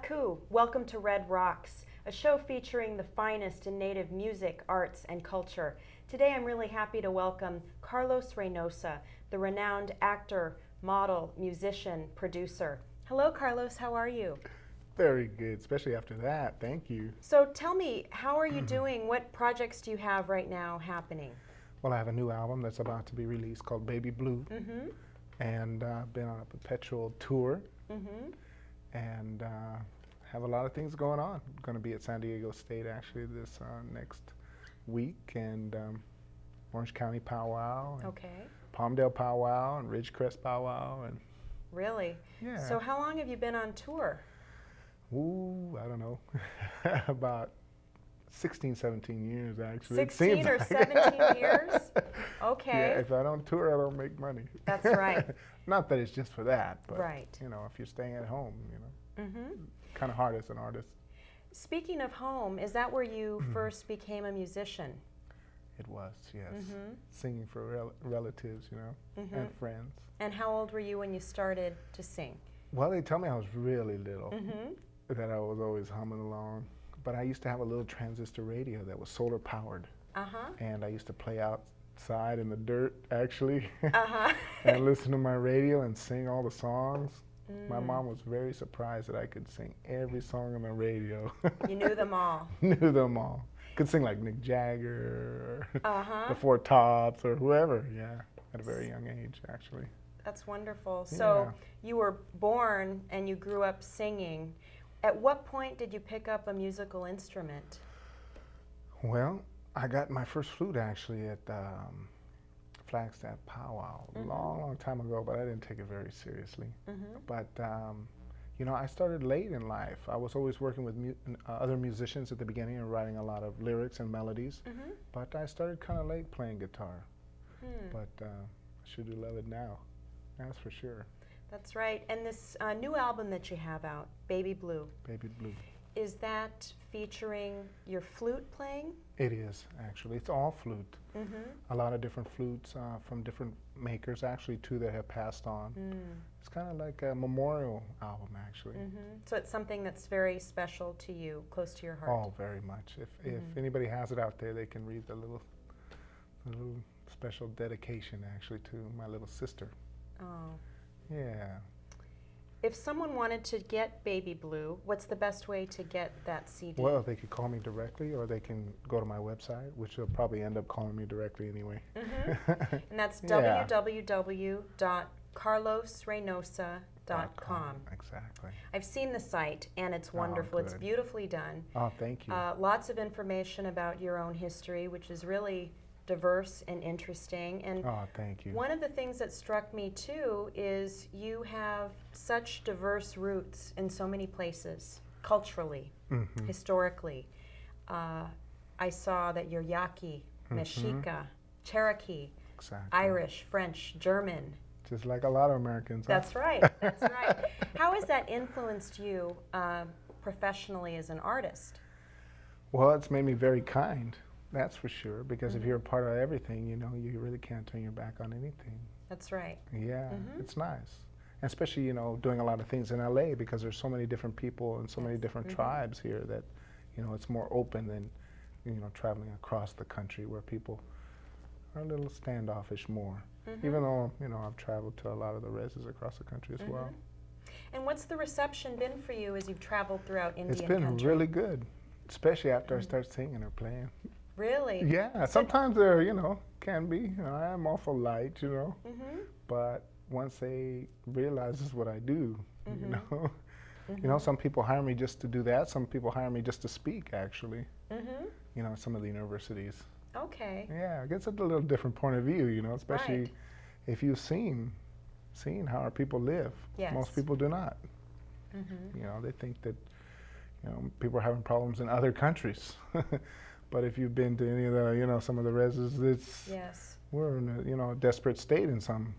Aku, welcome to RedRocks, a show featuring the finest in Native music, arts, and culture. Today I'm really happy to welcome Carlos Reynosa, the renowned actor, model, musician, producer. Hello, Carlos, how are you? Very good, especially after that. Thank you. So tell me, how are you doing? What projects do you have right now happening? Well, I have a new album that's about to be released called Baby Blue. And I've been on a perpetual tour. And have a lot of things going on. I'm going to be at San Diego State actually this next week, and Orange County Powwow, and Palmdale Powwow, and Ridgecrest Powwow, and really? Yeah. So how long have you been on tour? Ooh, I don't know, about 16, 17 years actually. 16 or 17 years? Okay. Yeah, if I don't tour, I don't make money. That's right. Not that it's just for that, but right. You know, if you're staying at home, you know, kind of hard as an artist. Speaking of home, is that where you first became a musician? It was, yes. Singing for relatives, you know, and friends. And how old were you when you started to sing? Well, they tell me I was really little, that I was always humming along. But I used to have a little transistor radio that was solar powered. And I used to play outside in the dirt, actually, and listen to my radio and sing all the songs. My mom was very surprised that I could sing every song on the radio. You knew them all. Knew them all. Could sing like Mick Jagger, or the Four Tops, or whoever, yeah, at a very young age, actually. That's wonderful. So you were born and you grew up singing. At what point did you pick up a musical instrument? Well, I got my first flute actually at Flagstaff Powwow a long time ago, but I didn't take it very seriously. But you know, I started late in life. I was always working with other musicians at the beginning and writing a lot of lyrics and melodies. But I started kind of late playing guitar. But I sure do love it now. That's for sure. That's right. And this new album that you have out, Baby Blue. Baby Blue. Is that featuring your flute playing? It is, actually. It's all flute. A lot of different flutes from different makers, actually, too, that have passed on. It's kind of like a memorial album, actually. So it's something that's very special to you, close to your heart. Oh, very much. If anybody has it out there, they can read the little special dedication, actually, to my little sister. Oh. Yeah. If someone wanted to get Baby Blue, what's the best way to get that CD? Well, they could call me directly, or they can go to my website, which they'll probably end up calling me directly anyway. And that's www.carlosreynosa.com. Exactly. I've seen the site, and it's wonderful. It's beautifully done. Oh, thank you. Lots of information about your own history, which is really diverse and interesting. And thank you. One of the things that struck me too is you have such diverse roots in so many places, culturally, historically. I saw that you're Yaqui, Mexica, Cherokee, Irish, French, German. Just like a lot of Americans. That's right, that's right. How has that influenced you professionally as an artist? Well, it's made me very kind. That's for sure, because if you're a part of everything, you know, you really can't turn your back on anything. That's right. Yeah, it's nice. And especially, you know, doing a lot of things in LA, because there's so many different people and so many different tribes here that, you know, it's more open than, you know, traveling across the country where people are a little standoffish more. Even though, you know, I've traveled to a lot of the reses across the country as well. And what's the reception been for you as you've traveled throughout Indian country? It's been really good, especially after I start singing or playing. Really? Yeah, sometimes there, you know, can be. You know, I am awful light, you know. But once they realize this is what I do, you know. You know, some people hire me just to do that. Some people hire me just to speak, actually. You know, at some of the universities. Okay. Yeah, it gets a little different point of view, you know, especially if you've seen how our people live. Yes. Most people do not. You know, they think that, you know, people are having problems in other countries. But if you've been to any of the, you know, some of the reses, it's we're in a, you know, a desperate state in some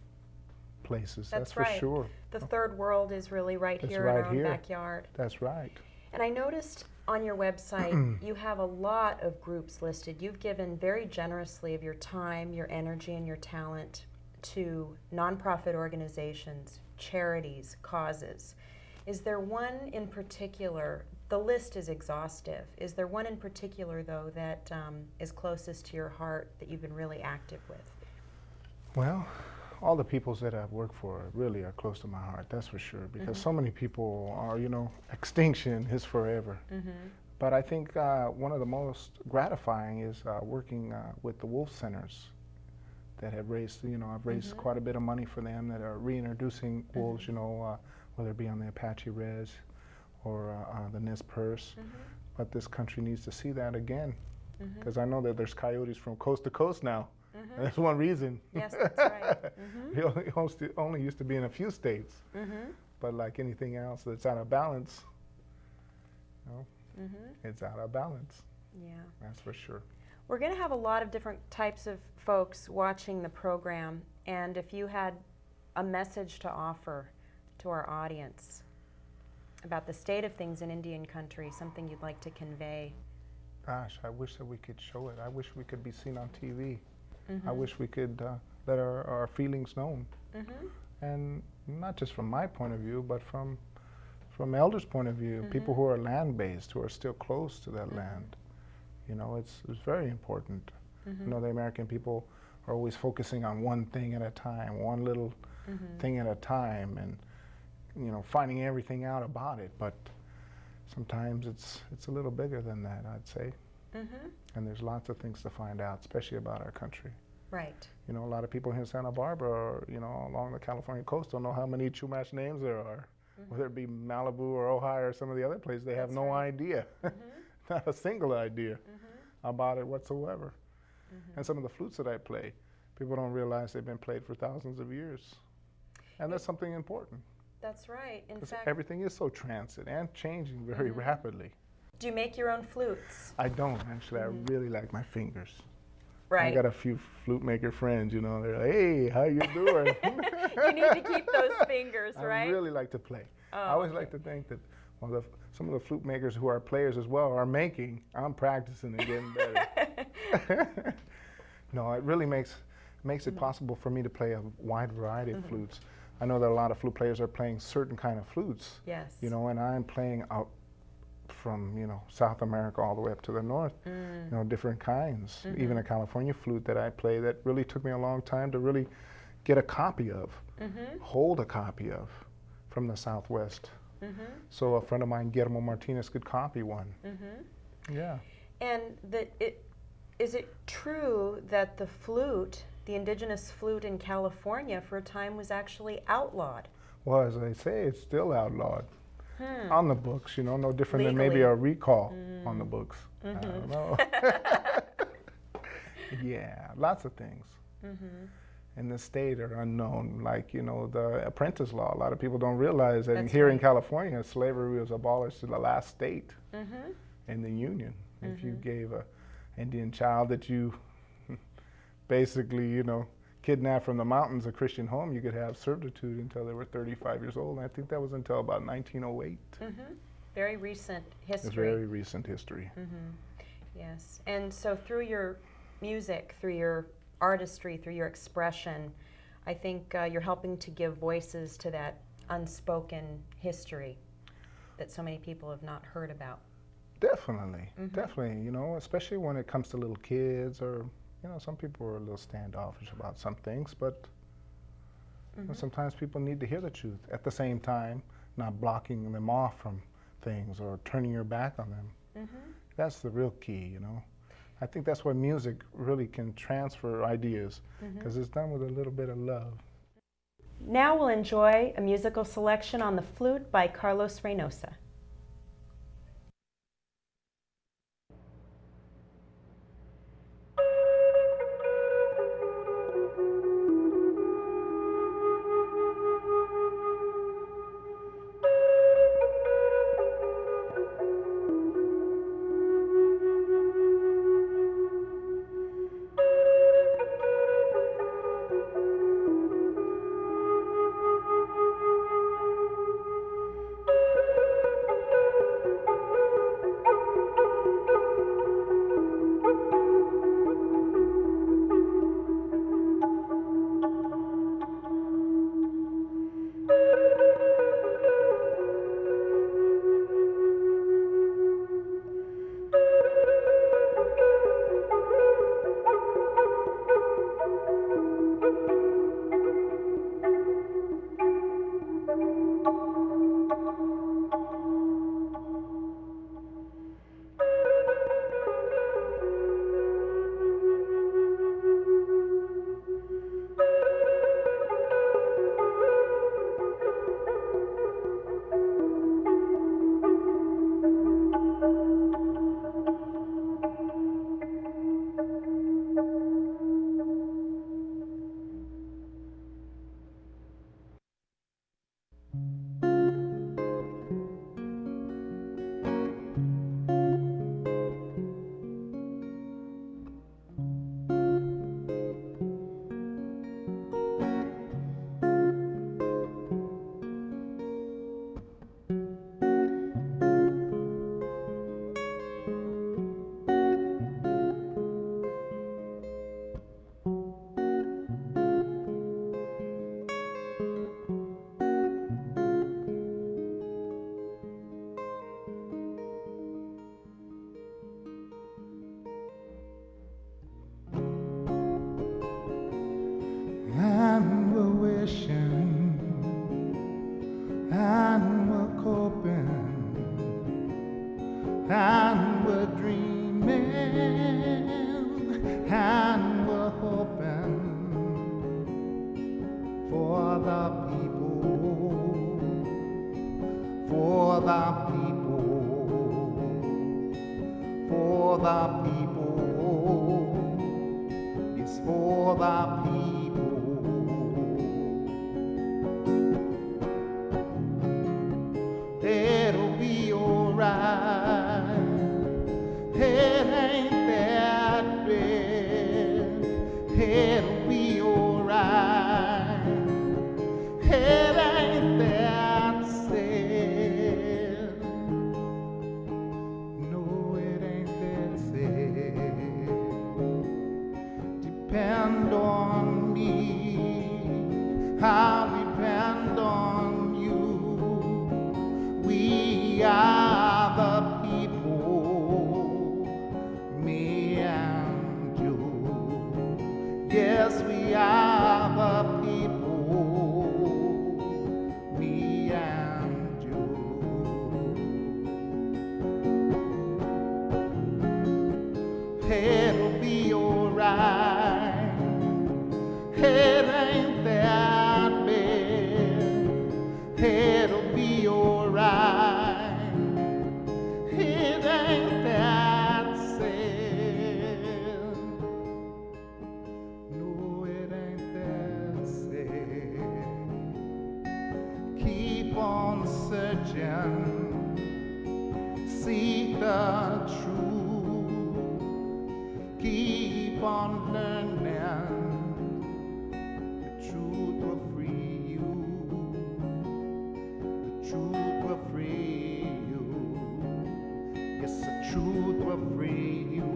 places. That's for sure. The third world is really right here in our own backyard. That's right. And I noticed on your website you have a lot of groups listed. You've given very generously of your time, your energy, and your talent to nonprofit organizations, charities, causes. Is there one in particular, the list is exhaustive, is there one in particular, though, that is closest to your heart that you've been really active with? Well, all the peoples that I've worked for really are close to my heart, that's for sure, because so many people are, you know, extinction is forever. But I think one of the most gratifying is working with the wolf centers that have raised, you know, I've raised quite a bit of money for them that are reintroducing wolves, you know, whether it be on the Apache Res or the Nez Perce. But this country needs to see that again, because I know that there's coyotes from coast to coast now. And that's one reason. Yes, that's right. It only used to be in a few states. But like anything else that's out of balance, you know, it's out of balance. Yeah. That's for sure. We're going to have a lot of different types of folks watching the program, and if you had a message to offer to our audience about the state of things in Indian country, something you'd like to convey. Gosh, I wish that we could show it. I wish we could be seen on TV. I wish we could let our feelings known. And not just from my point of view, but from elders' point of view, people who are land-based, who are still close to that land. You know, it's very important. You know, the American people are always focusing on one thing at a time, one little thing at a time, and, you know, finding everything out about it. But sometimes it's a little bigger than that, I'd say. And there's lots of things to find out, especially about our country. Right. You know, a lot of people here in Santa Barbara or, you know, along the California coast don't know how many Chumash names there are. Whether it be Malibu or Ojai or some of the other places, they have no idea. Not a single idea about it whatsoever. And some of the flutes that I play, people don't realize they've been played for thousands of years. And that's something important. That's right. In fact, everything is so transit and changing very rapidly. Do you make your own flutes? I don't, actually. I really like my fingers. Right. I got a few flute maker friends, you know, they're like, hey, how you doing? You need to keep those fingers, right? I really like to play. Oh, I always like to think that some of the flute makers who are players as well are making, I'm practicing and getting better. No, it really makes it possible for me to play a wide variety of flutes. I know that a lot of flute players are playing certain kind of flutes. Yes. You know, and I'm playing out from, you know, South America all the way up to the north, you know, different kinds. Even a California flute that I play that really took me a long time to really get a copy of, hold a copy of from the Southwest. So a friend of mine, Guillermo Martinez, could copy one. Yeah. And is it true that the flute, the indigenous flute in California for a time was actually outlawed? Well, as I say, it's still outlawed. On the books, you know, no different than Legally. maybe a recall on the books. I don't know. Yeah, lots of things in the state are unknown, like, you know, the apprentice law. A lot of people don't realize that here in California, slavery was abolished to the last state in the Union. If you gave a Indian child that you basically, you know, kidnapped from the mountains, a Christian home, you could have servitude until they were 35 years old. And I think that was until about 1908. Very recent history. It's very recent history. Yes. And so through your music, through your artistry, through your expression, I think you're helping to give voices to that unspoken history that so many people have not heard about. Definitely, definitely, you know, especially when it comes to little kids or, you know, some people are a little standoffish about some things, but you know, sometimes people need to hear the truth. At the same time, not blocking them off from things or turning your back on them. That's the real key, you know. I think that's why music really can transfer ideas, because it's done with a little bit of love. Now we'll enjoy a musical selection on the flute by Carlos Reynosa. and we're hoping for the people, for the people, for the people, it's for the people. It'll be alright, it ain't that bad, it'll be alright, it ain't that sad, no it ain't that sad, depend on me, I'll depend on you, we are the people, me and you. Yes, we are the people, me and you. It'll be alright, it ain't that bad, it'll be alright, it ain't that sad, no it ain't that sad, keep on searching, seek the truth, keep on learning, the truth will free you, the truth will free you, yes the truth will free you,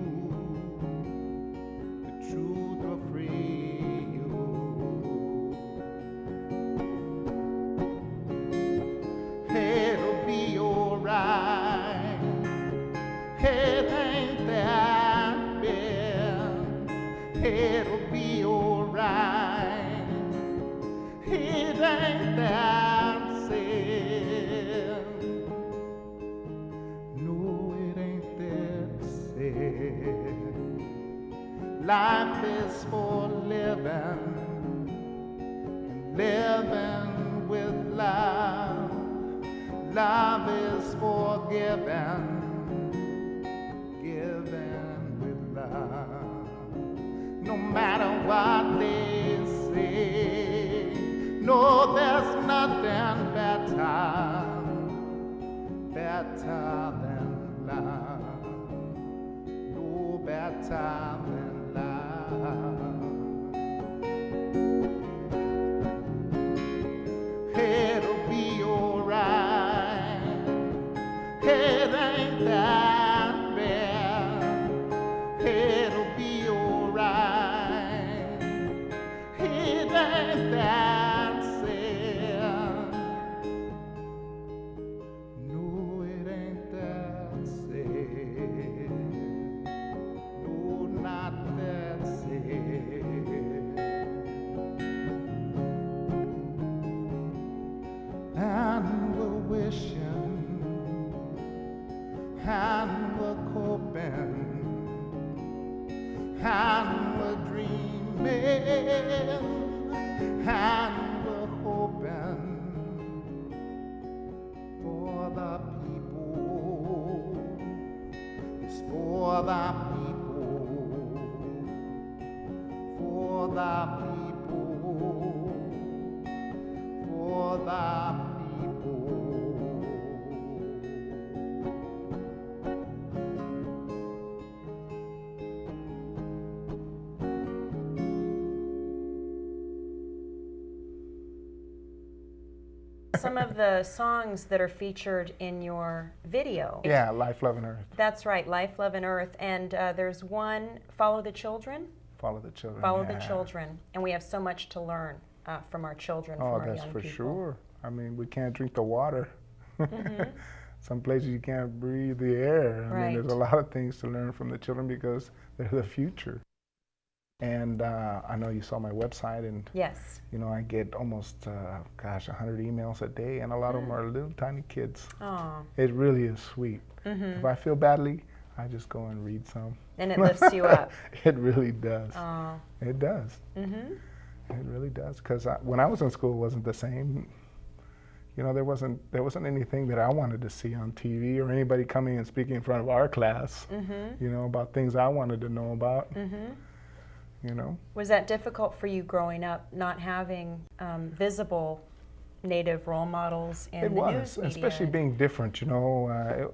the truth will free you. It'll be alright, it ain't that bad, it'll be alright, it ain't that sad, no it ain't that sad, life is for living, and living with love, love is for giving, giving with love, no matter what they say, no there's nothing better, better than love, no better than love. It'll be alright, it ain't that bad, it'll be alright, it ain't that sad, no it ain't that sad, no not that sad, and we're wishing, and we're hoping, and we're dreaming, and we're hoping for the people, it's for the people, for the people, for the people. Some of the songs that are featured in your video. Yeah, Life, Love, and Earth. That's right, Life, Love, and Earth. And there's one, Follow the Children. Follow the Children. Follow the Children. And we have so much to learn from our children, from our young people. Oh, that's for sure. I mean, we can't drink the water. Mm-hmm. Some places you can't breathe the air. I mean, there's a lot of things to learn from the children because they're the future. And I know you saw my website, and yes, you know, I get almost 100 emails a day, and a lot of them are little tiny kids. Aww. It really is sweet. Mm-hmm. If I feel badly, I just go and read some. And it lifts you up. It really does. Oh. It does. Mm-hmm. It really does. Because when I was in school, it wasn't the same. You know, there wasn't anything that I wanted to see on TV or anybody coming and speaking in front of our class, Mm-hmm. you know, about things I wanted to know about, Mm-hmm. you know. Was that difficult for you growing up, not having visible Native role models in the news media? Especially being different, you know.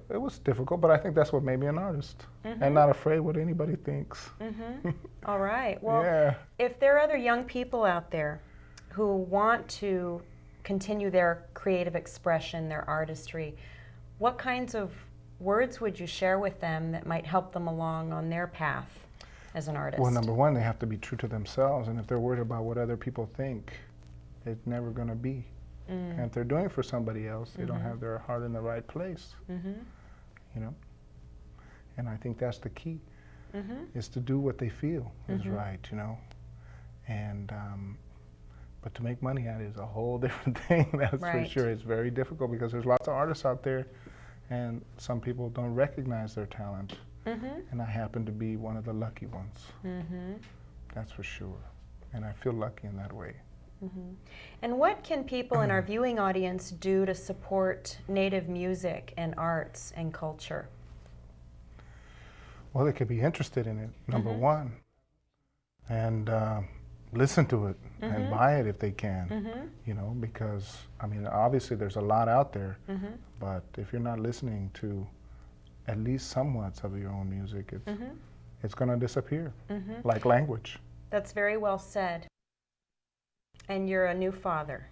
It was difficult, but I think that's what made me an artist, Mm-hmm. and not afraid what anybody thinks. Mm-hmm. All right. Well, Yeah. if there are other young people out there who want to continue their creative expression, their artistry, what kinds of words would you share with them that might help them along on their path as an artist? Well, number one, they have to be true to themselves, and if they're worried about what other people think, it's never going to be. And if they're doing it for somebody else, they don't have their heart in the right place, you know. And I think that's the key, is to do what they feel is right, you know. And but to make money at it is a whole different thing. That's for sure. It's very difficult because there's lots of artists out there, and some people don't recognize their talent. And I happen to be one of the lucky ones. That's for sure. And I feel lucky in that way. And what can people in our viewing audience do to support Native music and arts and culture? Well, they could be interested in it, number one, and listen to it and buy it if they can, you know, because, I mean, obviously there's a lot out there, but if you're not listening to at least somewhat of your own music, it's going to disappear, like language. That's very well said. And you're a new father.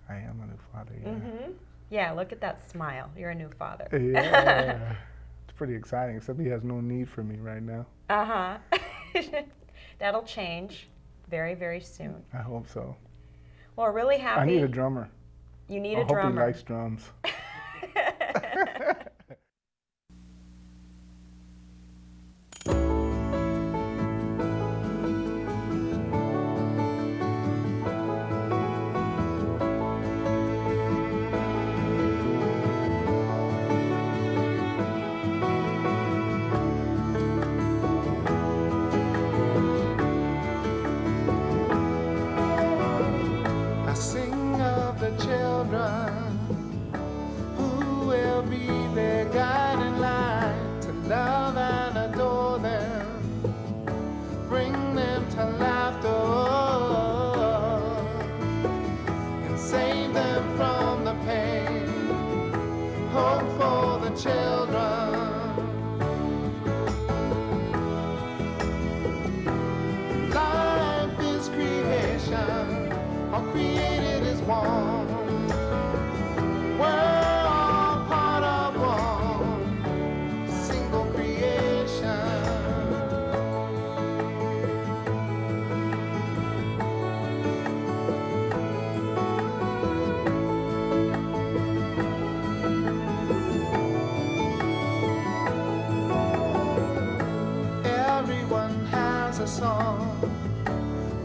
I am a new father, yeah. Yeah, look at that smile. You're a new father. Yeah. It's pretty exciting, except he has no need for me right now. Uh-huh. That'll change very, very soon. I hope so. Well, we're really happy. I need a drummer. You need a drummer. I hope he likes drums.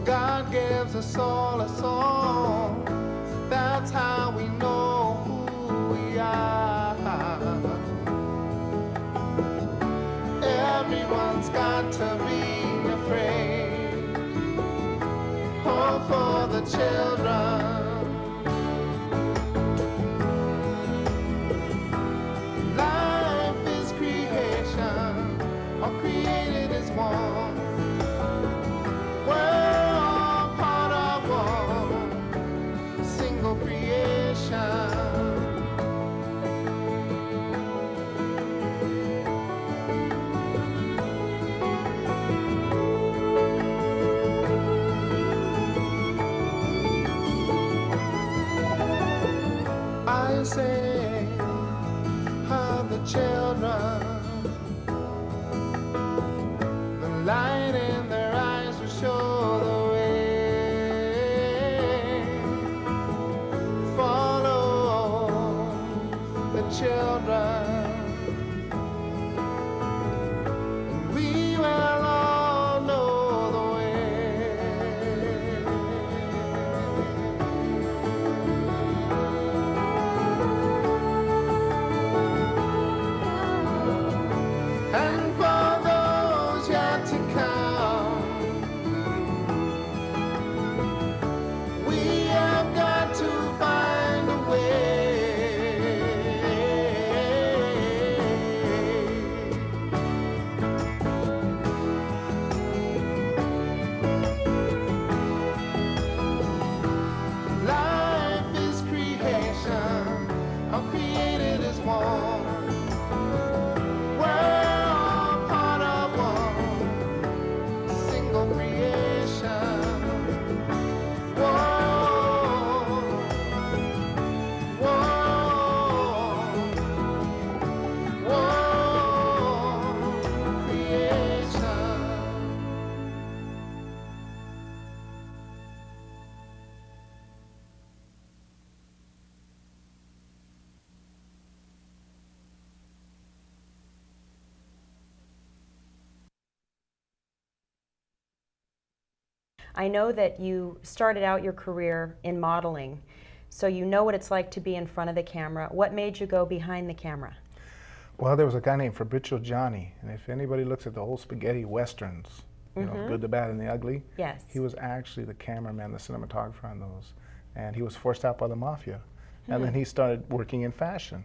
God gives us all a song. That's how we know who we are. Everyone's got to be afraid. Hope for the children. Life is creation, or created is one. Say how the children, the light in their eyes will show the way. Follow the children, and we will all know the way. And I know that you started out your career in modeling, so you know what it's like to be in front of the camera. What made you go behind the camera? Well, there was a guy named Fabrizio Gianni, and if anybody looks at the old spaghetti westerns, you know, Good, the Bad, and the Ugly, Yes. he was actually the cameraman, the cinematographer on those, and he was forced out by the mafia. And then he started working in fashion.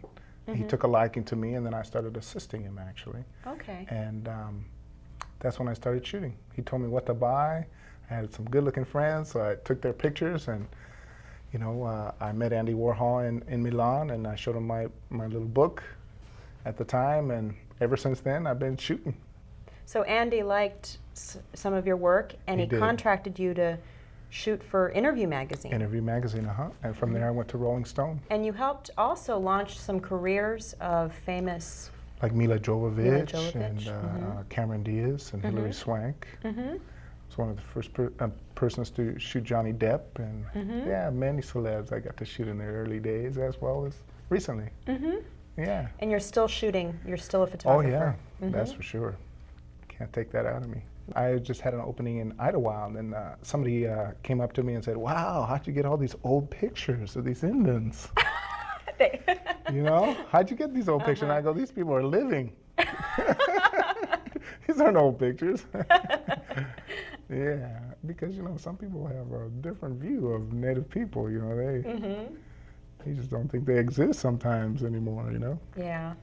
He took a liking to me, and then I started assisting him, actually. Okay. And that's when I started shooting. He told me what to buy. I had some good-looking friends, so I took their pictures, and you know, I met Andy Warhol in Milan, and I showed him my little book at the time, and ever since then, I've been shooting. So Andy liked some of your work, and he did. contracted you to shoot for Interview Magazine. Interview Magazine, and from there I went to Rolling Stone. And you helped also launch some careers of famous... Like Mila Jovovich, Jovovich, and Cameron Diaz and Hilary Swank. I was one of the first persons to shoot Johnny Depp, and yeah, many celebs I got to shoot in their early days as well as recently. Yeah. And you're still shooting, you're still a photographer. Oh yeah, that's for sure. Can't take that out of me. I just had an opening in Idlewild, and somebody came up to me and said, "Wow, how'd you get all these old pictures of these Indians?" You know, how'd you get these old pictures? And I go, "These people are living. These aren't old pictures." Yeah, because you know some people have a different view of Native people. You know, they just don't think they exist sometimes anymore. You know. Yeah,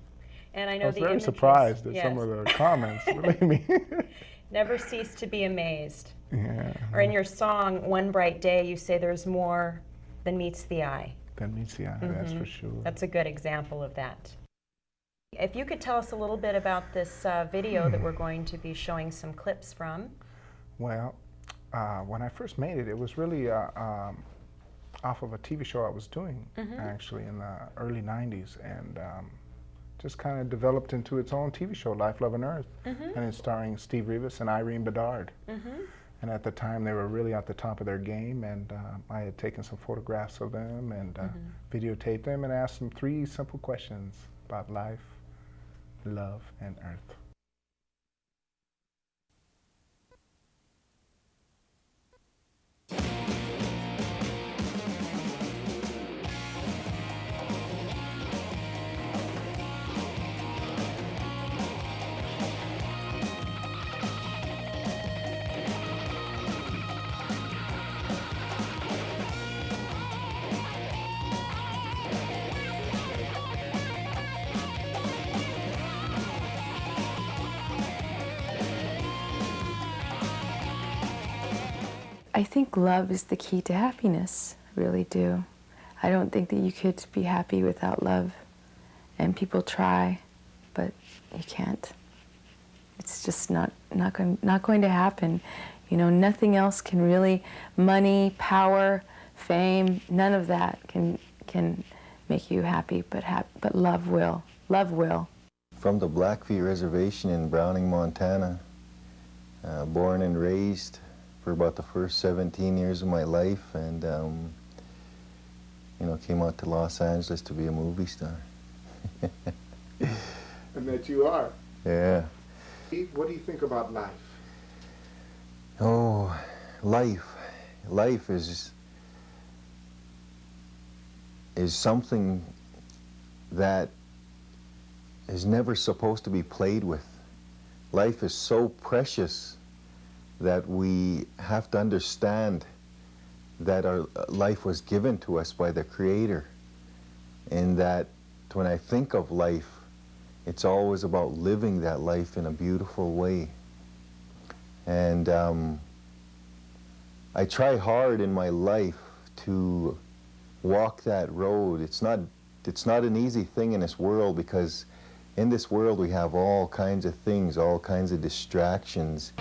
and I know I was the very images, surprised at some of the comments. Believe me. Never cease to be amazed. Yeah. Or in your song, One Bright Day, you say there's more than meets the eye. Than meets the eye, that's for sure. That's a good example of that. If you could tell us a little bit about this video that we're going to be showing some clips from. Well, when I first made it, it was really off of a TV show I was doing, actually, in the early 90s. And just kind of developed into its own TV show, Life, Love, and Earth. And it's starring Steve Rivas and Irene Bedard. And at the time, they were really at the top of their game, and I had taken some photographs of them and videotaped them and asked them 3 simple questions about life, love, and earth. I think love is the key to happiness, I really do. I don't think that you could be happy without love. And people try, but you can't. It's just not going to happen. You know, nothing else can really, money, power, fame, none of that can make you happy, but love will. Love will. From the Blackfeet Reservation in Browning, Montana, born and raised for about the first 17 years of my life, and you know, came out to Los Angeles to be a movie star. And that you are. Yeah. What do you think about life? Oh, life. Life is something that is never supposed to be played with. Life is so precious that we have to understand that our life was given to us by the Creator, and that when I think of life, it's always about living that life in a beautiful way. And I try hard in my life to walk that road. It's not an easy thing in this world, because in this world we have all kinds of things, all kinds of distractions.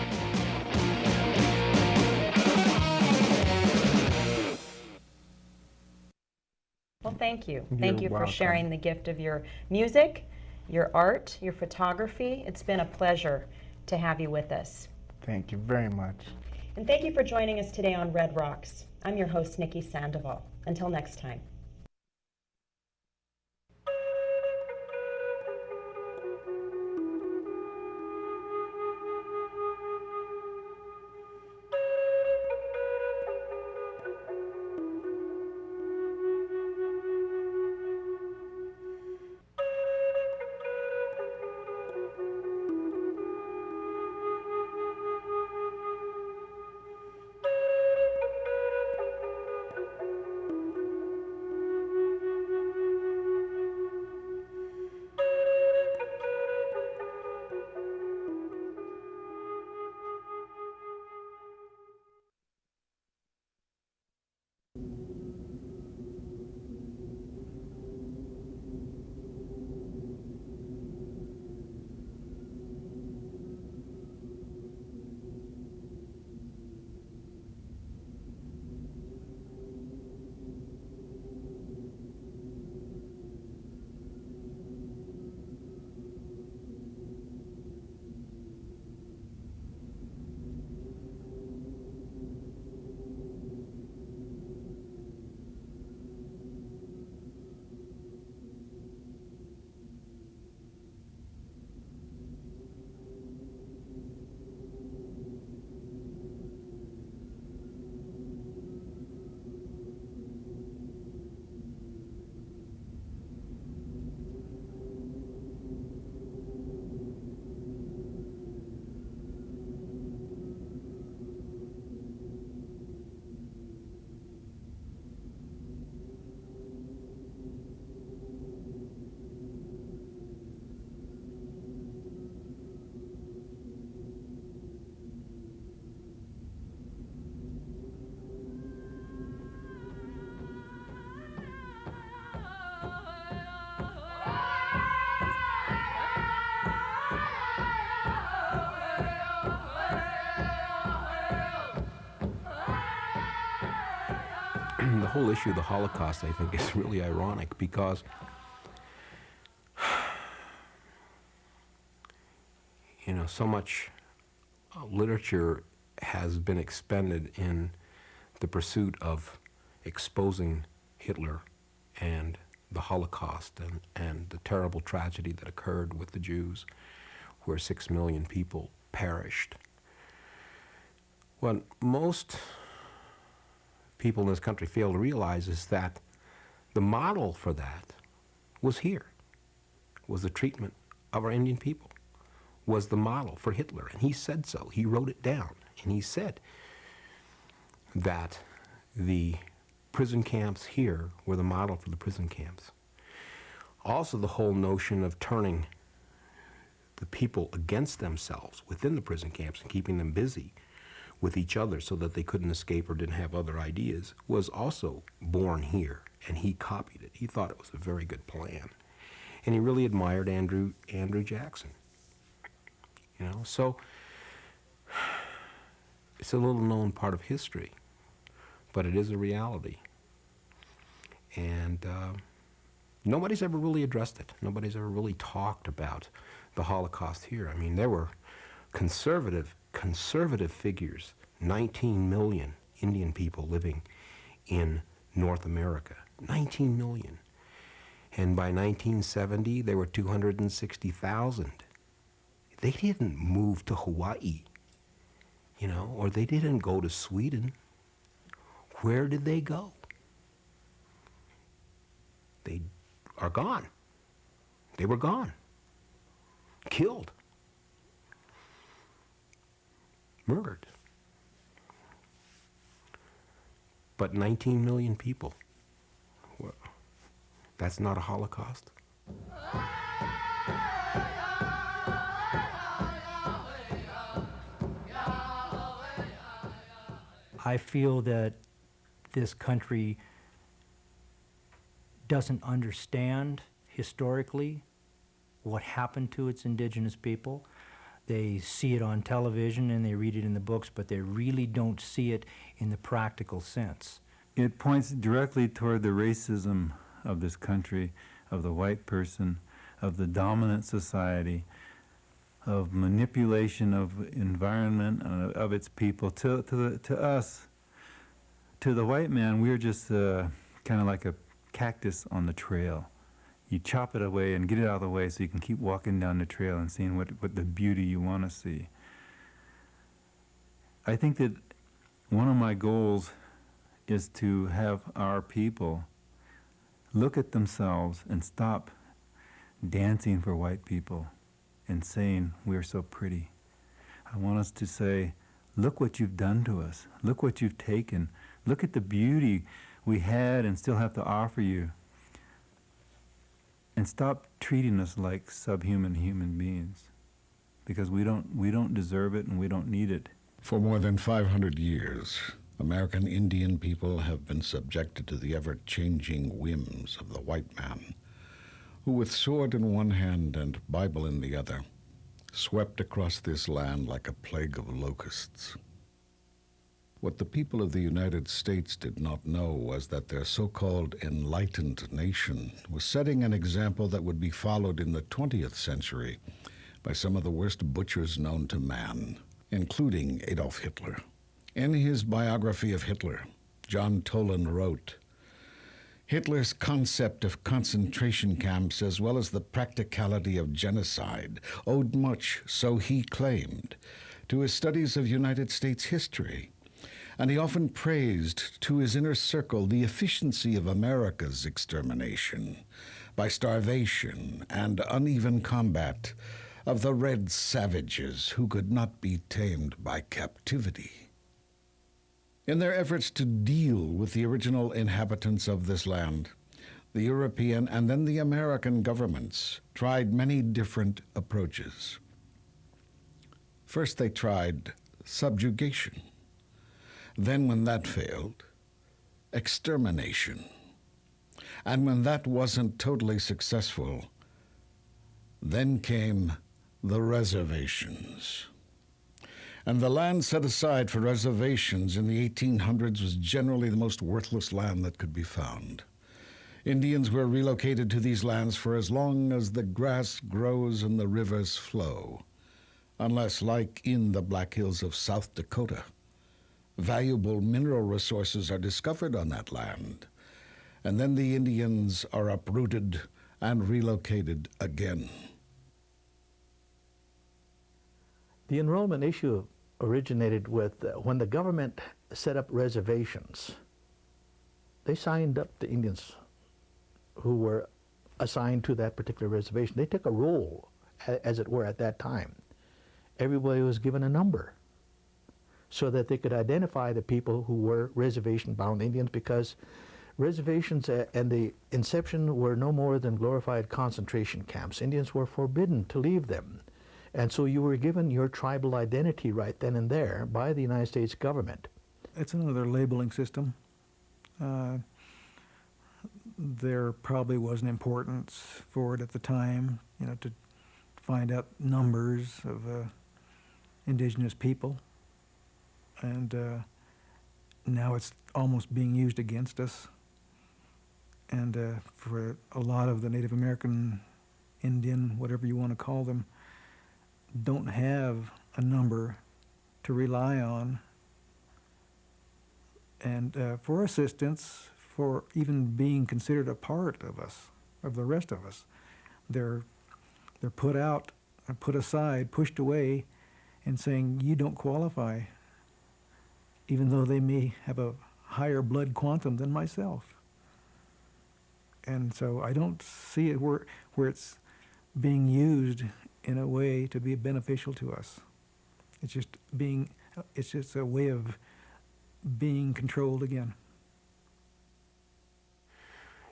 Well, thank you. You're Thank you welcome. for sharing the gift of your music, your art, your photography. It's been a pleasure to have you with us. Thank you very much. And thank you for joining us today on Red Rocks. I'm your host, Nikki Sandoval. Until next time. the whole issue of the Holocaust, I think, is really ironic because so much literature has been expended in the pursuit of exposing Hitler and the Holocaust and the terrible tragedy that occurred with the Jews, where 6 million people perished. What most people in this country fail to realize is that the model for that was here, was the treatment of our Indian people, was the model for Hitler, and he said so. He wrote it down, and he said that the prison camps here were the model for the prison camps. Also, the whole notion of turning the people against themselves within the prison camps and keeping them busy with each other so that they couldn't escape or didn't have other ideas was also born here, and he copied it. He thought it was a very good plan, and he really admired Andrew Jackson. So it's a little known part of history, but it is a reality. And nobody's ever really addressed it. Nobody's ever really talked about the Holocaust here. I mean, there were conservative figures, 19 million Indian people living in North America, 19 million. And by 1970, there were 260,000. They didn't move to Hawaii, or they didn't go to Sweden. Where did they go? They are gone. They were gone. Killed. Murdered. But 19 million people. Well, that's not a Holocaust. I feel that this country doesn't understand historically what happened to its indigenous people. They see it on television and they read it in the books, but they really don't see it in the practical sense. It points directly toward the racism of this country, of the white person, of the dominant society, of manipulation of environment and of its people. To us, to the white man, we're just kind of like a cactus on the trail. You chop it away and get it out of the way so you can keep walking down the trail and seeing what the beauty you want to see. I think that one of my goals is to have our people look at themselves and stop dancing for white people and saying we're so pretty. I want us to say, look what you've done to us. Look what you've taken. Look at the beauty we had and still have to offer you. And stop treating us like subhuman human beings, because we don't deserve it and we don't need it. For more than 500 years, American Indian people have been subjected to the ever-changing whims of the white man, who with sword in one hand and Bible in the other, swept across this land like a plague of locusts. What the people of the United States did not know was that their so-called enlightened nation was setting an example that would be followed in the 20th century by some of the worst butchers known to man, including Adolf Hitler. In his biography of Hitler, John Toland wrote, Hitler's concept of concentration camps, as well as the practicality of genocide, owed much, so he claimed, to his studies of United States history. And he often praised to his inner circle the efficiency of America's extermination by starvation and uneven combat of the red savages who could not be tamed by captivity. In their efforts to deal with the original inhabitants of this land, the European and then the American governments tried many different approaches. First, they tried subjugation. Then, when that failed, extermination. And when that wasn't totally successful, then came the reservations. And the land set aside for reservations in the 1800s was generally the most worthless land that could be found. Indians were relocated to these lands for as long as the grass grows and the rivers flow, unless, like in the Black Hills of South Dakota, valuable mineral resources are discovered on that land, and then the Indians are uprooted and relocated again. The enrollment issue originated with when the government set up reservations. They signed up the Indians who were assigned to that particular reservation. They took a roll, as it were, at that time. Everybody was given a number so that they could identify the people who were reservation-bound Indians, because reservations and the inception were no more than glorified concentration camps. Indians were forbidden to leave them. And so you were given your tribal identity right then and there by the United States government. It's another labeling system. There probably was an importance for it at the time, to find out numbers of indigenous people. And now it's almost being used against us. And for a lot of the Native American, Indian, whatever you want to call them, don't have a number to rely on. And for assistance, for even being considered a part of us, of the rest of us, they're put out, put aside, pushed away, and saying, you don't qualify, even though they may have a higher blood quantum than myself. And so I don't see it where it's being used in a way to be beneficial to us. It's just a way of being controlled again.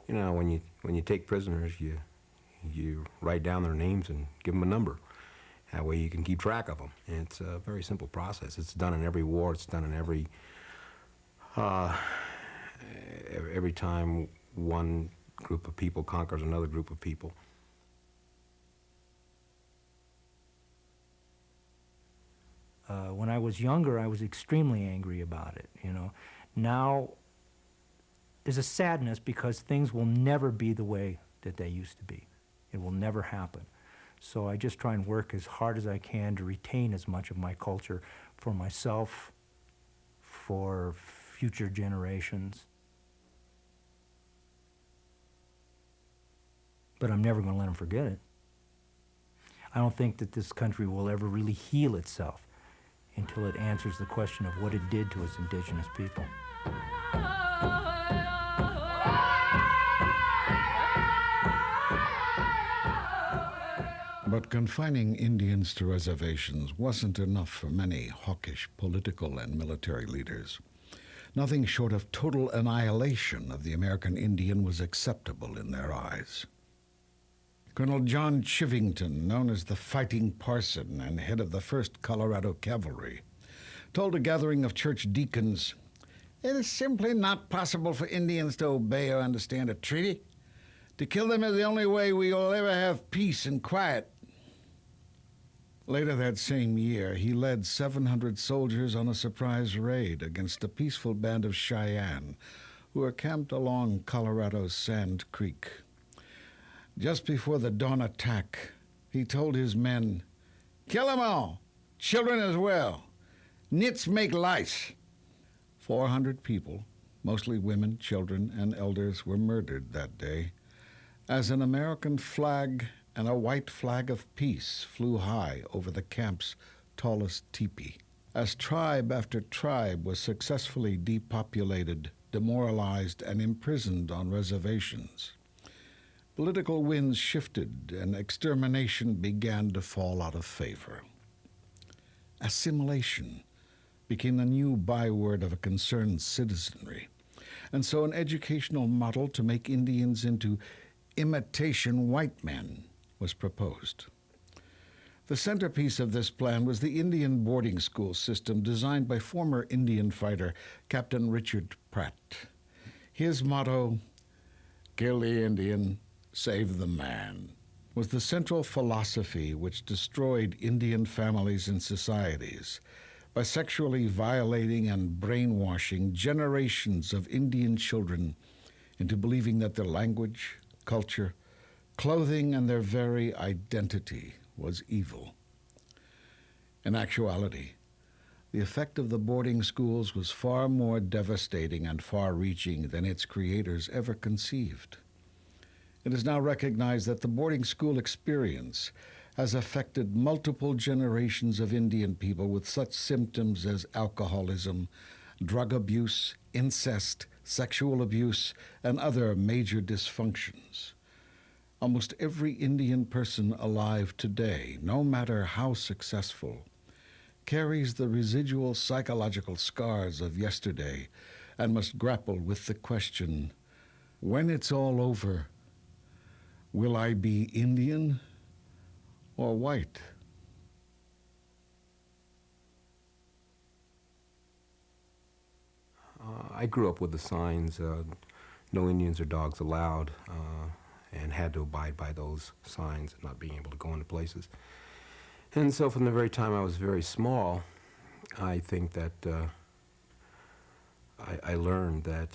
When you take prisoners, you write down their names and give them a number. That way you can keep track of them. And it's a very simple process. It's done in every war. It's done in every time one group of people conquers another group of people. When I was younger, I was extremely angry about it, Now, there's a sadness because things will never be the way that they used to be. It will never happen. So I just try and work as hard as I can to retain as much of my culture for myself, for future generations. But I'm never going to let them forget it. I don't think that this country will ever really heal itself until it answers the question of what it did to its indigenous people. But confining Indians to reservations wasn't enough for many hawkish political and military leaders. Nothing short of total annihilation of the American Indian was acceptable in their eyes. Colonel John Chivington, known as the Fighting Parson and head of the 1st Colorado Cavalry, told a gathering of church deacons, "It is simply not possible for Indians to obey or understand a treaty. To kill them is the only way we will ever have peace and quiet." Later that same year, he led 700 soldiers on a surprise raid against a peaceful band of Cheyenne who were camped along Colorado's Sand Creek. Just before the dawn attack, he told his men, "Kill them all, children as well. Nits make lice." 400 people, mostly women, children, and elders, were murdered that day, as an American flag and a white flag of peace flew high over the camp's tallest teepee. As tribe after tribe was successfully depopulated, demoralized, and imprisoned on reservations, political winds shifted and extermination began to fall out of favor. Assimilation became the new byword of a concerned citizenry, and so an educational model to make Indians into imitation white men was proposed. The centerpiece of this plan was the Indian boarding school system designed by former Indian fighter Captain Richard Pratt. His motto, "Kill the Indian, save the man," was the central philosophy which destroyed Indian families and societies by sexually violating and brainwashing generations of Indian children into believing that their language, culture, clothing, and their very identity was evil. In actuality, the effect of the boarding schools was far more devastating and far-reaching than its creators ever conceived. It is now recognized that the boarding school experience has affected multiple generations of Indian people with such symptoms as alcoholism, drug abuse, incest, sexual abuse, and other major dysfunctions. Almost every Indian person alive today, no matter how successful, carries the residual psychological scars of yesterday and must grapple with the question, when it's all over, will I be Indian or white? I grew up with the signs, no Indians or dogs allowed, and had to abide by those signs, not being able to go into places. And so from the very time I was very small, I think that I learned that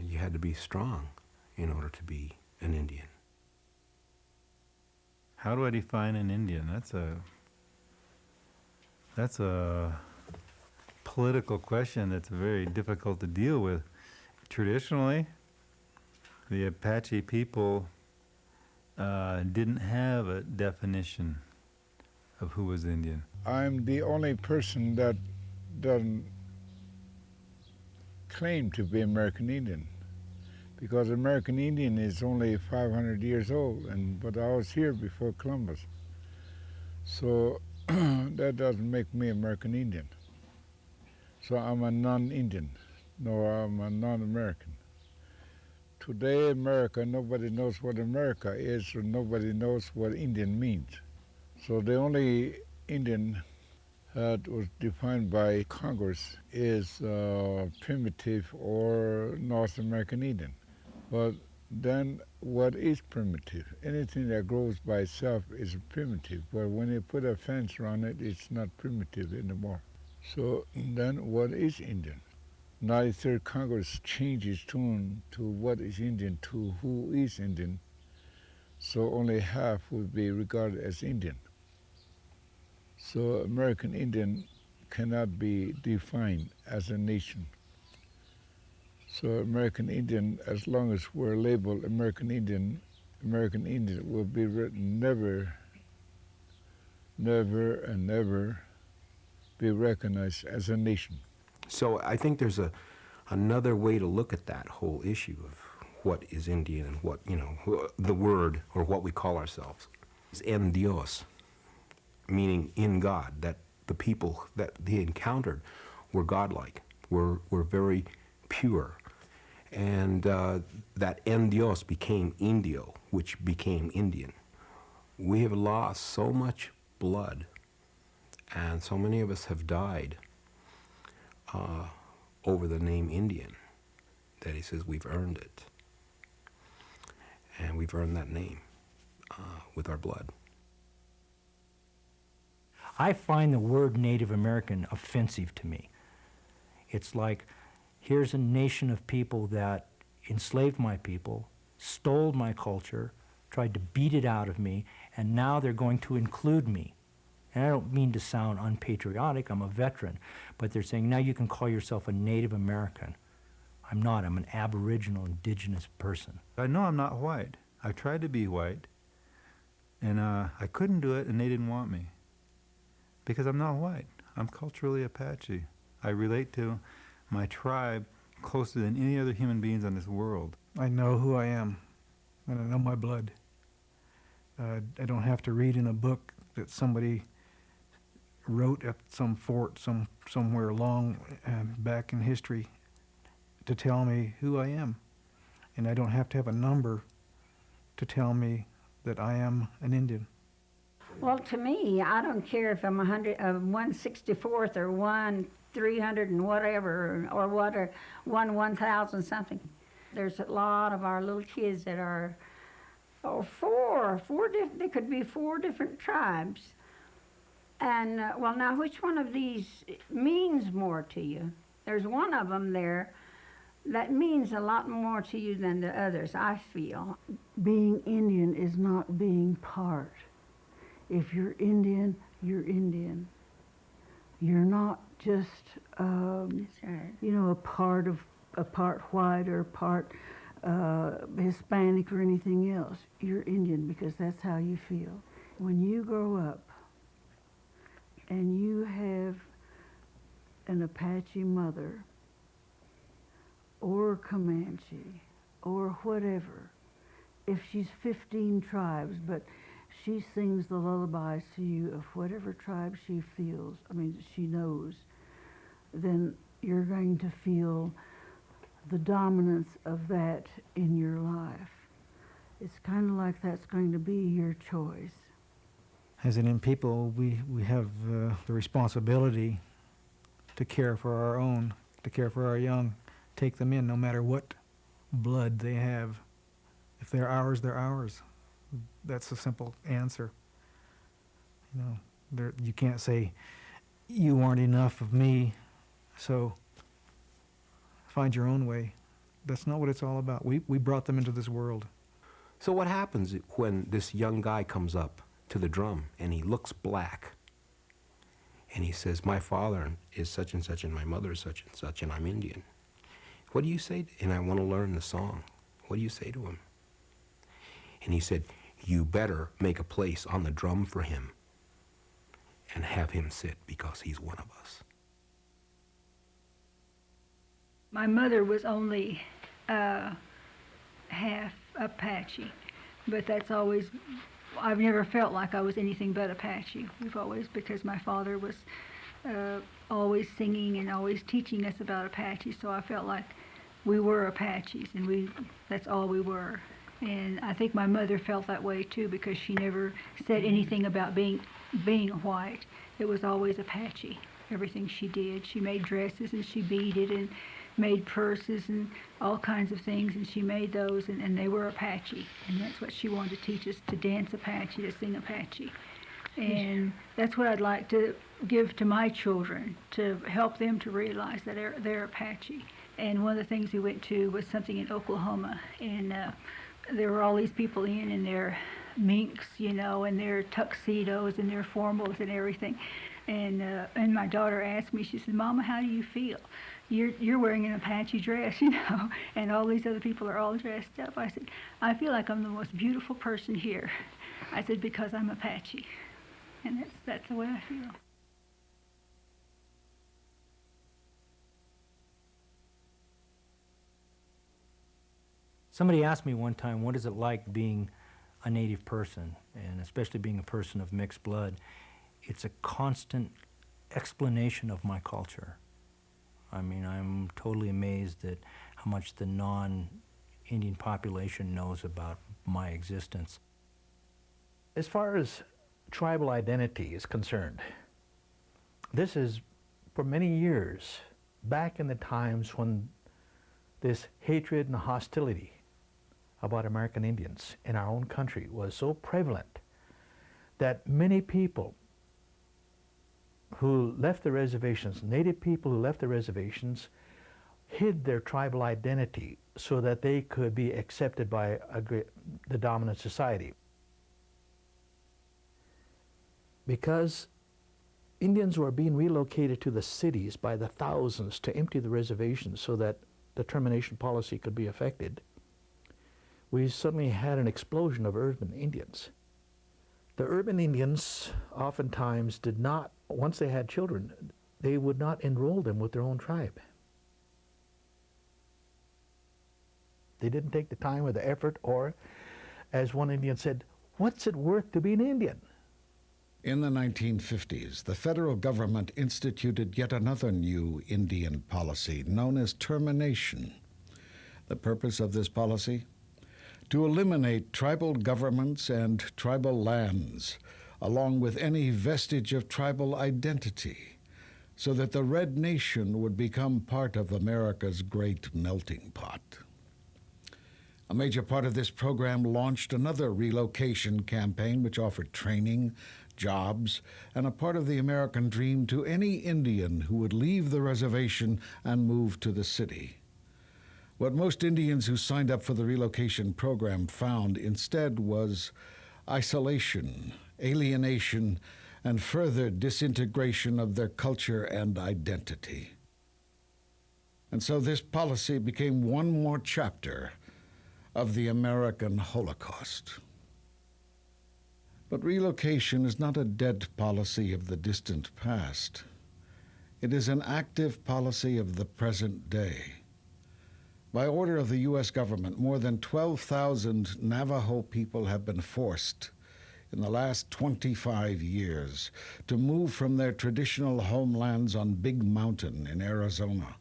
you had to be strong in order to be an Indian. How do I define an Indian? That's a political question that's very difficult to deal with. Traditionally, the Apache people didn't have a definition of who was Indian. I'm the only person that doesn't claim to be American Indian, because American Indian is only 500 years old, but I was here before Columbus. So that doesn't make me American Indian. So I'm a non-Indian, no, I'm a non-American. Today, America, nobody knows what America is, or nobody knows what Indian means. So the only Indian that was defined by Congress is primitive or North American Indian. But then what is primitive? Anything that grows by itself is primitive, but when you put a fence around it, it's not primitive anymore. So then what is Indian? 93rd Congress changed its tune to what is Indian to who is Indian, so only half would be regarded as Indian. So American Indian cannot be defined as a nation. So American Indian, as long as we're labeled American Indian will be written never, never, and never be recognized as a nation. So I think there's another way to look at that whole issue of what is Indian and what, the word or what we call ourselves is en Dios, meaning in God, that the people that they encountered were godlike, were very pure. And that en Dios became Indio, which became Indian. We have lost so much blood, and so many of us have died over the name Indian, that he says we've earned it. And we've earned that name with our blood. I find the word Native American offensive to me. It's like, here's a nation of people that enslaved my people, stole my culture, tried to beat it out of me, and now they're going to include me. And I don't mean to sound unpatriotic, I'm a veteran, but they're saying, now you can call yourself a Native American. I'm not, I'm an Aboriginal, indigenous person. I know I'm not white. I tried to be white, and I couldn't do it, and they didn't want me. Because I'm not white. I'm culturally Apache. I relate to my tribe closer than any other human beings on this world. I know who I am, and I know my blood. I don't have to read in a book that somebody wrote at some fort somewhere long back in history to tell me who I am. And I don't have to have a number to tell me that I am an Indian. Well, to me, I don't care if I'm 164th or 1/300 and whatever, or what, or 1/1000 something. There's a lot of our little kids that are, they could be 4 different tribes. And, well, now, which one of these means more to you? There's one of them there that means a lot more to you than the others, I feel. Being Indian is not being part. If you're Indian, you're Indian. You're not just, you know, a part white or a part Hispanic or anything else. You're Indian because that's how you feel. When you grow up and you have an Apache mother or Comanche or whatever, if she's 15 tribes, but she sings the lullabies to you of whatever tribe she feels, she knows, then you're going to feel the dominance of that in your life. It's kind of like that's going to be your choice. As Indian people, we have the responsibility to care for our own, to care for our young, take them in no matter what blood they have. If they're ours, they're ours. That's a simple answer. You know, you can't say, you aren't enough of me, so find your own way. That's not what it's all about. We brought them into this world. So what happens when this young guy comes up to the drum and he looks black and he says, my father is such and such and my mother is such and such and I'm Indian? What do you say? And I want to learn the song. What do you say to him? And he said, you better make a place on the drum for him and have him sit because he's one of us. My mother was only half Apache, but that's always, I've never felt like I was anything but Apache. We've always, because my father was always singing and always teaching us about Apache, so I felt like we were Apaches, and that's all we were. And I think my mother felt that way too, because she never said anything about being white. It was always Apache. Everything she did. She made dresses and she beaded and made purses and all kinds of things, and she made those, and they were Apache. And that's what she wanted to teach us, to dance Apache, to sing Apache. And that's what I'd like to give to my children, to help them to realize that they're Apache. And one of the things we went to was something in Oklahoma, and there were all these people in their minks, you know, and their tuxedos and their formals and everything. And my daughter asked me, she said, Mama, how do you feel? You're wearing an Apache dress, you know, and all these other people are all dressed up. I said, I feel like I'm the most beautiful person here. I said, because I'm Apache. And that's the way I feel. Somebody asked me one time, what is it like being a Native person, and especially being a person of mixed blood? It's a constant explanation of my culture. I mean, I'm totally amazed at how much the non-Indian population knows about my existence. As far as tribal identity is concerned, this is, for many years, back in the times when this hatred and hostility about American Indians in our own country was so prevalent that many people who left the reservations, Native people who left the reservations, hid their tribal identity so that they could be accepted by the dominant society. Because Indians were being relocated to the cities by the thousands to empty the reservations so that the termination policy could be effected, we suddenly had an explosion of urban Indians. The urban Indians oftentimes did not, once they had children, they would not enroll them with their own tribe. They didn't take the time or the effort, or, as one Indian said, what's it worth to be an Indian? In the 1950s, the federal government instituted yet another new Indian policy known as termination. The purpose of this policy? To eliminate tribal governments and tribal lands, along with any vestige of tribal identity, so that the Red Nation would become part of America's great melting pot. A major part of this program launched another relocation campaign which offered training, jobs, and a part of the American dream to any Indian who would leave the reservation and move to the city. What most Indians who signed up for the relocation program found instead was isolation, alienation, and further disintegration of their culture and identity. And so this policy became one more chapter of the American Holocaust. But relocation is not a dead policy of the distant past. It is an active policy of the present day. By order of the U.S. government, more than 12,000 Navajo people have been forced in the last 25 years to move from their traditional homelands on Big Mountain in Arizona,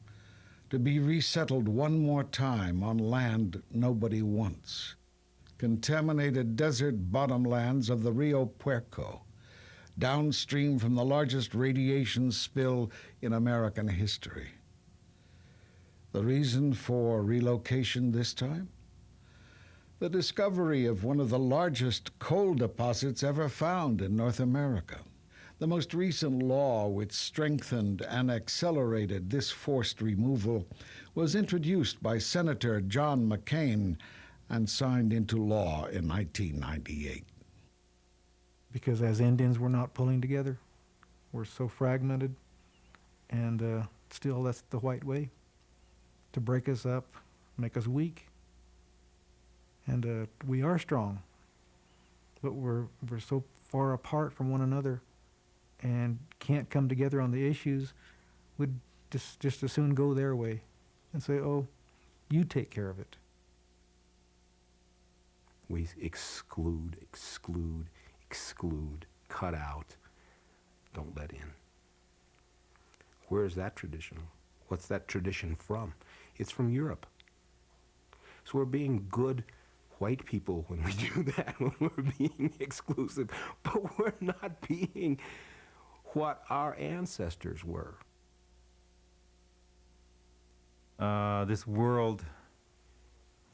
to be resettled one more time on land nobody wants. Contaminated desert bottomlands of the Rio Puerco, downstream from the largest radiation spill in American history. The reason for relocation this time? The discovery of one of the largest coal deposits ever found in North America. The most recent law which strengthened and accelerated this forced removal was introduced by Senator John McCain and signed into law in 1998. Because as Indians, we're not pulling together. We're so fragmented, and still that's the white way, to break us up, make us weak. And we are strong, but we're so far apart from one another and can't come together on the issues. We'd just as soon go their way and say, oh, you take care of it. We exclude, cut out, don't let in. Where is that tradition? What's that tradition from? It's from Europe. So we're being good white people when we do that, when we're being exclusive, but we're not being what our ancestors were. This world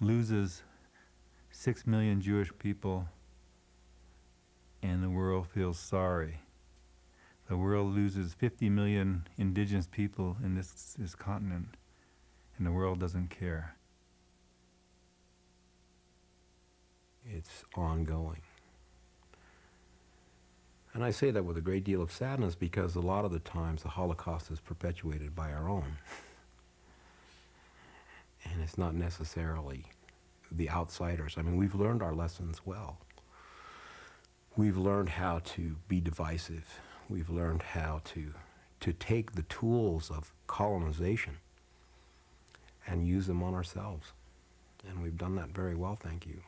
loses 6 million Jewish people, and the world feels sorry. The world loses 50 million indigenous people in this continent, and the world doesn't care. It's ongoing. And I say that with a great deal of sadness because a lot of the times the Holocaust is perpetuated by our own. And it's not necessarily the outsiders. I mean, we've learned our lessons well. We've learned how to be divisive. We've learned how to take the tools of colonization and use them on ourselves. And we've done that very well, thank you.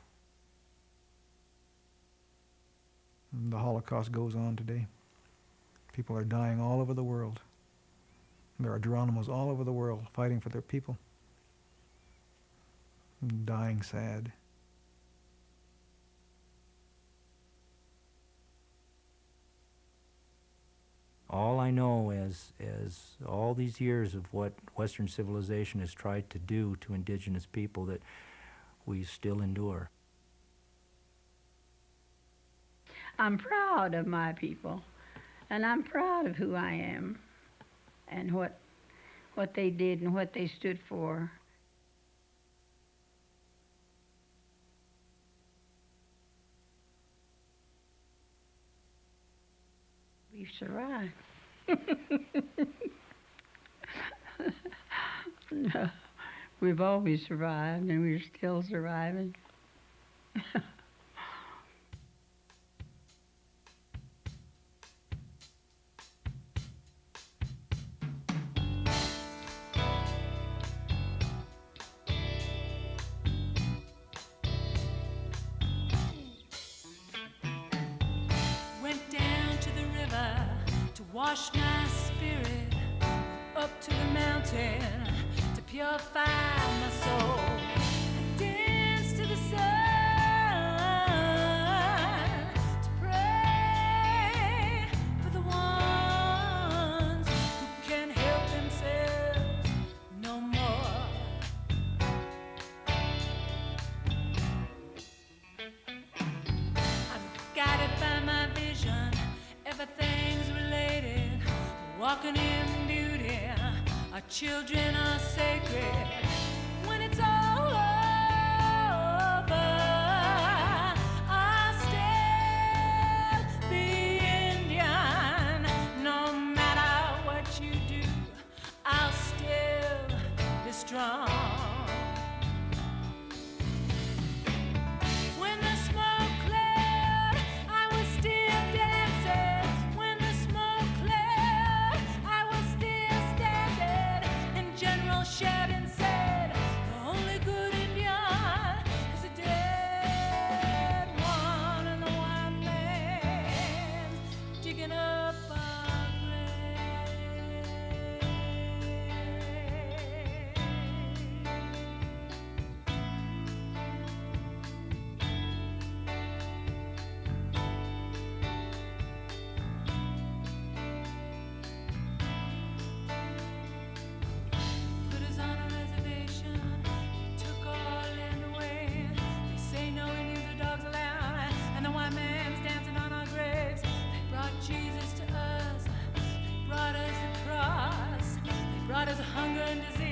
The Holocaust goes on today. People are dying all over the world. There are Geronimos all over the world fighting for their people. Dying sad. All I know is all these years of what Western civilization has tried to do to indigenous people that we still endure. I'm proud of my people, and I'm proud of who I am and what they did and what they stood for. We've survived. No, we've always survived, and we're still surviving. Wash my spirit up to the mountain to purify my soul. I dance to the sun to pray for the ones who can't help themselves no more. I'm guided by my vision walking in beauty. Our children are sacred. When it's all over, I'll still be Indian. No matter what you do, I'll still be strong. When the smoke cleared, I was still dancing. When the smoke cleared, I was still standing. And General Sheridan said, the only good Indian is a dead one, and the white man's digging up our grave. Put us on a reservation, took our land away. They say no Indians or dogs allowed, and the white man's dancing on our graves. They brought Jesus to us, they brought us the cross, they brought us hunger and disease.